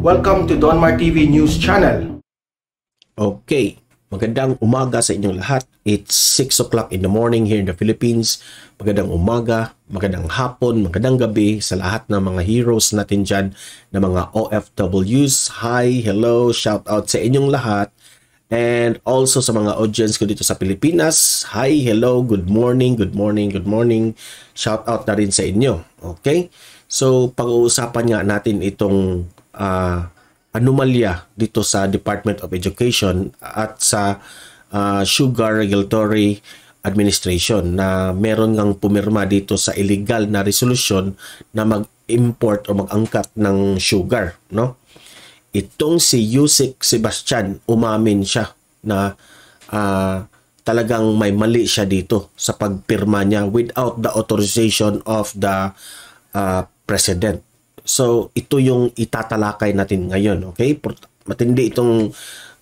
Welcome to Donmar TV News Channel. Okay, magandang umaga sa inyong lahat. It's 6 o'clock in the morning here in the Philippines. Magandang umaga, magandang hapon, magandang gabi sa lahat ng mga heroes natin dyan, na mga OFWs. Hi, hello, shout out sa inyong lahat. And also sa mga audience ko dito sa Pilipinas. Hi, hello, good morning, good morning, good morning. Shout out na rin sa inyo. Okay? So, pag-uusapan nga natin itong anomalya dito sa Department of Education at sa Sugar Regulatory Administration na meron ngang pumirma dito sa illegal na resolution na mag-import o mag-angkat ng sugar, no? Itong si Yusek Sebastian, umamin siya na talagang may mali siya dito sa pagpirma niya without the authorization of the President. So, ito yung itatalakay natin ngayon, okay? Matindi itong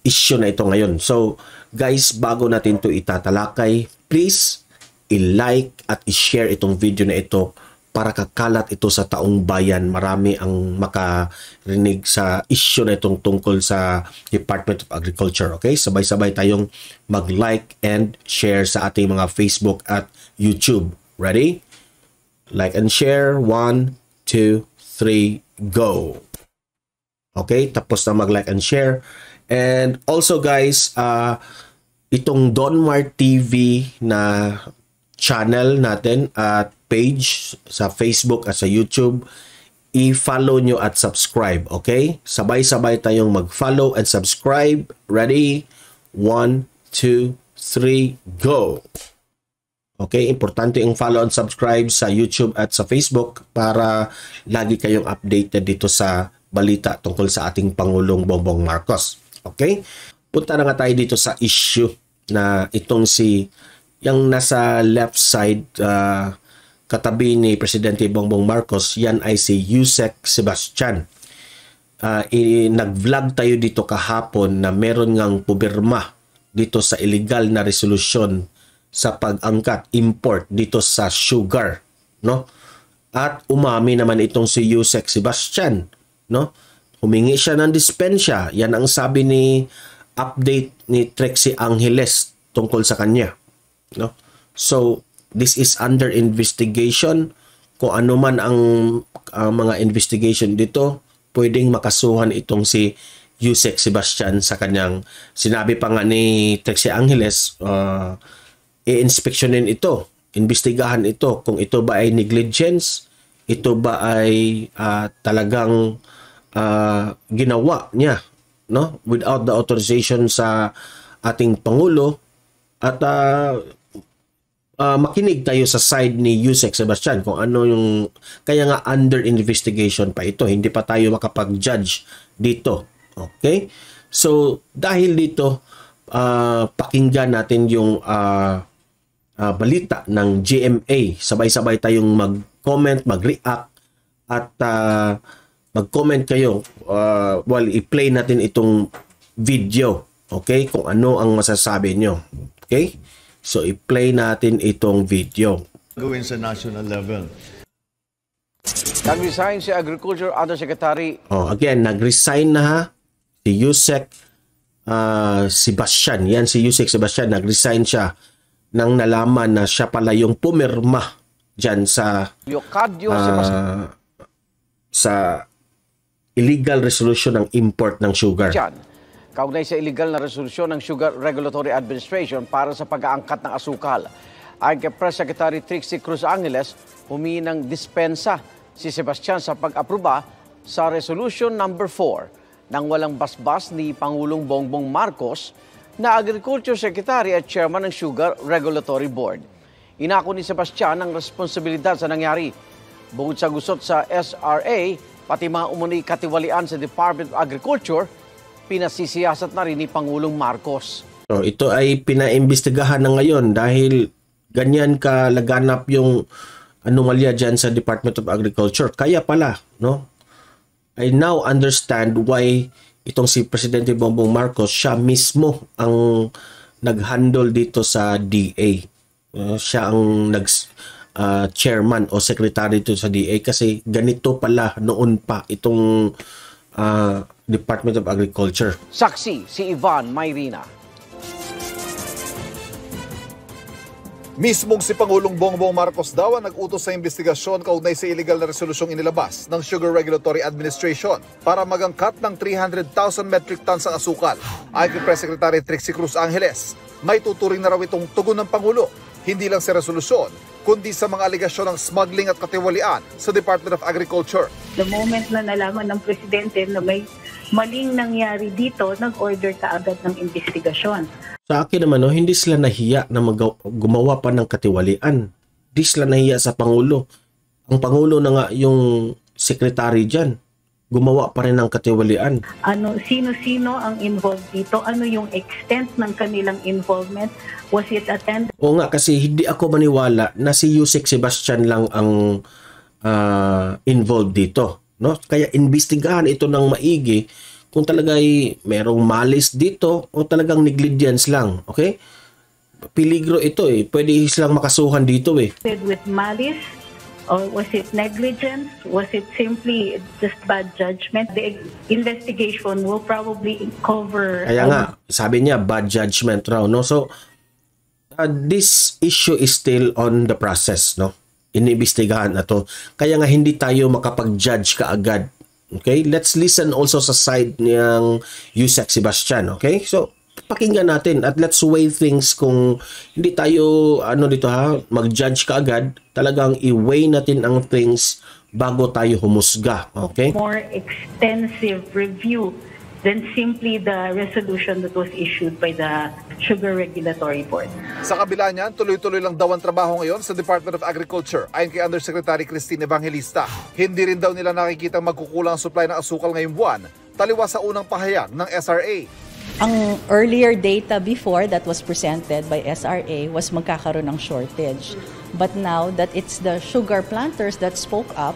issue na ito ngayon. So, guys, bago natin ito itatalakay, please, i-like at i-share itong video na ito para kakalat ito sa taong bayan. Marami ang makarinig sa issue na itong tungkol sa Department of Agriculture, okay? Sabay-sabay tayong mag-like and share sa ating mga Facebook at YouTube. Ready? Like and share. 1, 2, 3, go. Okay, tapos na mag-like and share. And also guys, itong Donmar TV na channel natin at page sa Facebook at sa YouTube, i-follow nyo at subscribe. Okay, sabay-sabay tayong mag-follow and subscribe. Ready? 1, 2, 3, go. Okay, importante yung follow and subscribe sa YouTube at sa Facebook para lagi kayong updated dito sa balita tungkol sa ating Pangulong Bongbong Marcos. Okay? Punta na nga tayo dito sa issue na itong yung nasa left side katabi ni Presidente Bongbong Marcos, yan ay si Yusek Sebastian. Nag-vlog tayo dito kahapon na meron ngang pumirma dito sa illegal na resolution sa pag-angkat, import dito sa sugar, no? At umami naman itong si Yusek Sebastian, no? Humingi siya ng dispensya. Yan ang sabi ni update ni Trixie Angeles tungkol sa kanya, no? So, this is under investigation. Kung ano man ang mga investigation dito, pwedeng makasuhan itong si Yusek Sebastian sa kanyang, sinabi pa nga ni Trixie Angeles, i-inspeksyonin ito, imbestigahan ito kung ito ba ay negligence, ito ba ay talagang ginawa niya, no, without the authorization sa ating Pangulo, at makinig tayo sa side ni Yusek Sebastian kung ano yung, kaya nga under investigation pa ito, hindi pa tayo makapag-judge dito. Okay, so dahil dito pakinggan natin yung balita ng GMA. Sabay-sabay tayong mag-comment, mag-react at mag-comment kayo while i-play natin itong video. Okay? Kung ano ang masasabi nyo. Okay? So, i-play natin itong video. Gawin sa national level. Nag-resign si Agriculture Undersecretary. Again, nag-resign na ha. Si Yusek Sebastian. Yan si Yusek Sebastian. Nag-resign siya nang nalaman na siya pala yung pumirma dyan sa illegal resolution ng import ng sugar. Kaugnay sa illegal na resolusyon ng Sugar Regulatory Administration para sa pag-aangkat ng asukal. Ayon kay Press Secretary Trixie Cruz Angeles, humingi ng dispensa si Sebastian sa pag-aproba sa Resolution Number 4 nang walang basbas ni Pangulong Bongbong Marcos na Agriculture Secretary at Chairman ng Sugar Regulatory Board. Inako ni Sebastian ang responsibilidad sa nangyari. Bukod sa gusot sa SRA, pati mga umuni katiwalian sa Department of Agriculture, pinasisiyasat na rin ni Pangulong Marcos. So, ito ay pinaimbestigahan na ngayon dahil ganyan kalaganap yung anomalya dyan sa Department of Agriculture. Kaya pala, no? I now understand why itong si Presidente Bongbong Marcos, siya mismo ang nag-handle dito sa DA. Siya ang chairman o secretary dito sa DA kasi ganito pala noon pa itong Department of Agriculture. Saksi si Ivan Mayrina. Mismong si Pangulong Bongbong Marcos daw ang nag-utos sa investigasyon kaugnay sa illegal na resolusyong inilabas ng Sugar Regulatory Administration para magangkat ng 300,000 metric tons ang asukal. Ayon kay Press Secretary Trixie Cruz Angeles, may tuturing na raw itong tugon ng Pangulo, hindi lang sa resolusyon, kundi sa mga aligasyon ng smuggling at katiwalian sa Department of Agriculture. The moment na nalaman ng Presidente na may maling nangyari dito, nag-order kaagad ng investigasyon. Sa akin naman, hindi sila nahiya na gumawa pa ng katiwalian. Hindi sila nahiya sa Pangulo. Ang Pangulo na nga yung secretary dyan, gumawa pa rin ng katiwalian. Sino-sino ang involved dito? Ano yung extent ng kanilang involvement? Was it attended? O nga, kasi hindi ako maniwala na si Yusek Sebastian lang ang involved dito. No? Kaya imbestigahan ito ng maigi kung talaga'y merong malis dito o talagang negligence lang. Okay? Peligro ito eh. Pwede silang makasuhan dito eh. With malice? Or was it negligence? Was it simply just bad judgment? The investigation will probably cover... Kaya nga, sabi niya, bad judgment raw. No? So, this issue is still on the process. No? Iniimbestigahan na to. Kaya nga hindi tayo makapag-judge kaagad. Okay? Let's listen also sa side ng Yusek Sebastian. Okay? So, pakinggan natin at let's weigh things kung hindi tayo mag-judge kaagad. Talagang i-weigh natin ang things bago tayo humusga. Okay? More extensive review than simply the resolution that was issued by the Sugar Regulatory Board. Sa kabila niyan, tuloy-tuloy lang daw ang trabaho ngayon sa Department of Agriculture ayon kay Undersecretary Christine Evangelista. Hindi rin daw nila nakikita magkukulang ang supply ng asukal ngayong buwan, taliwas sa unang pahayag ng SRA. Ang earlier data before that was presented by SRA was magkakaroon ng shortage. But now that it's the sugar planters that spoke up,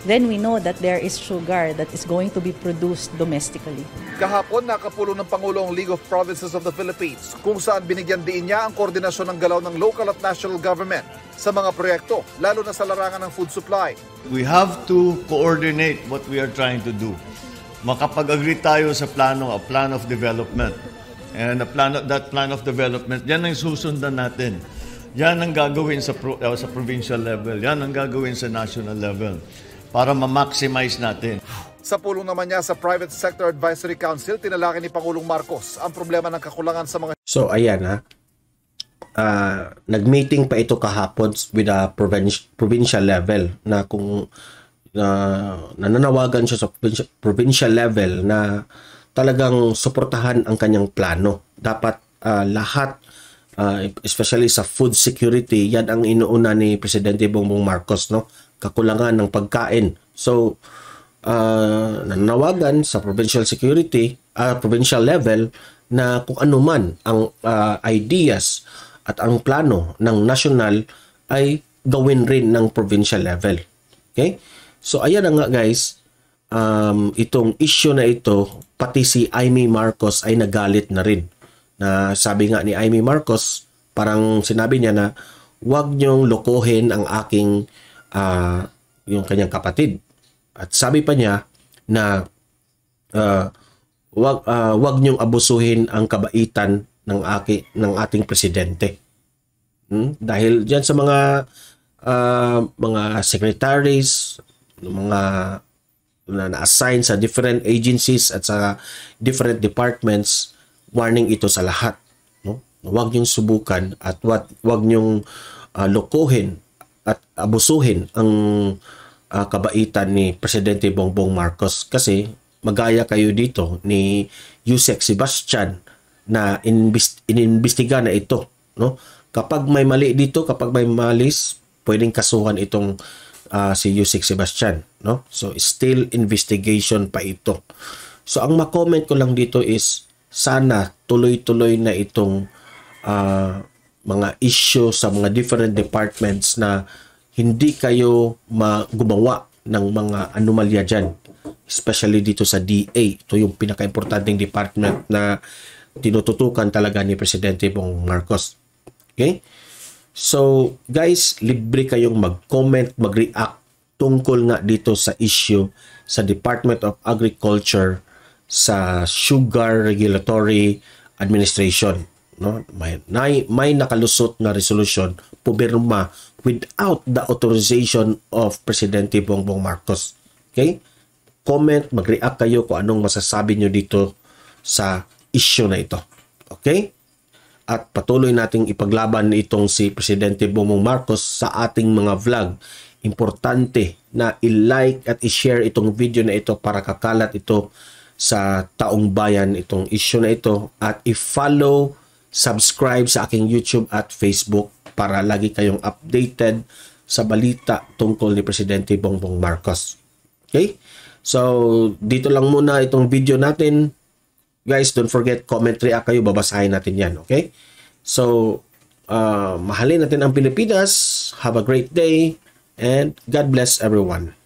then we know that there is sugar that is going to be produced domestically. Kahapon, nakapulong ng Pangulo ang League of Provinces of the Philippines kung saan binigyan din niya ang koordinasyon ng galaw ng local at national government sa mga proyekto, lalo na sa larangan ng food supply. We have to coordinate what we are trying to do. Makapag-agree tayo sa plano, a plan of development. And that plan of development, yan ang susundan natin. Yan ang gagawin sa provincial level. Yan ang gagawin sa national level para ma-maximize natin. Sa pulong naman niya sa Private Sector Advisory Council, tinalaki ni Pangulong Marcos ang problema ng kakulangan sa mga... So, ayan ha. Nag-meeting pa ito kahapon with a provincial level na kung nananawagan siya sa provincial level na talagang suportahan ang kanyang plano. Dapat lahat, especially sa food security, yan ang inuuna ni Presidente Bongbong Marcos, no? Kakulangan ng pagkain. So, nananawagan sa provincial security, provincial level na kung ano man ang ideas at ang plano ng national ay gawin rin ng provincial level. Okay? So, ayan na nga guys, itong issue na ito, pati si Imee Marcos ay nagalit na rin. Na sabi nga ni Imee Marcos, parang sinabi niya na huwag niyong lokohin ang aking yung kanyang kapatid. At sabi pa niya na wag niyong abusuhin ang kabaitan ng ating presidente. Dahil diyan sa mga secretaries, mga na-assign sa different agencies at sa different departments, warning ito sa lahat. No? Wag niyong subukan at wag niyong lokohin at abusuhin ang kabaitan ni Presidente Bongbong Marcos kasi magaya kayo dito ni Yusek Sebastian na inimbestiga na ito, no? Kapag may mali dito, kapag may malis, pwedeng kasuhan itong si Yusek Sebastian, no? So still investigation pa ito. So ang ma-comment ko lang dito is sana tuloy-tuloy na itong mga issue sa mga different departments na hindi kayo gumawa ng mga anomalya dyan. Especially dito sa DA. Ito yung pinaka-importanting department na tinututukan talaga ni Presidente Bongbong Marcos. Okay? So, guys, libre kayong mag-comment, mag-react tungkol nga dito sa issue sa Department of Agriculture sa Sugar Regulatory Administration, no? May nakalusot na resolution pumirma without the authorization of Presidente Bongbong Marcos. Okay? Comment, mag-react kayo kung anong masasabi nyo dito sa issue na ito. Okay? At patuloy nating ipaglaban itong si Presidente Bongbong Marcos sa ating mga vlog. Importante na i-like at i-share itong video na ito para kakalat ito sa taong bayan, itong issue na ito. At i-follow, subscribe sa aking YouTube at Facebook para lagi kayong updated sa balita tungkol ni Presidente Bongbong Marcos. Okay? So, dito lang muna itong video natin. Guys, don't forget, comment, react kayo, babasahin natin yan. Okay? So, mahalin natin ang Pilipinas. Have a great day and God bless everyone.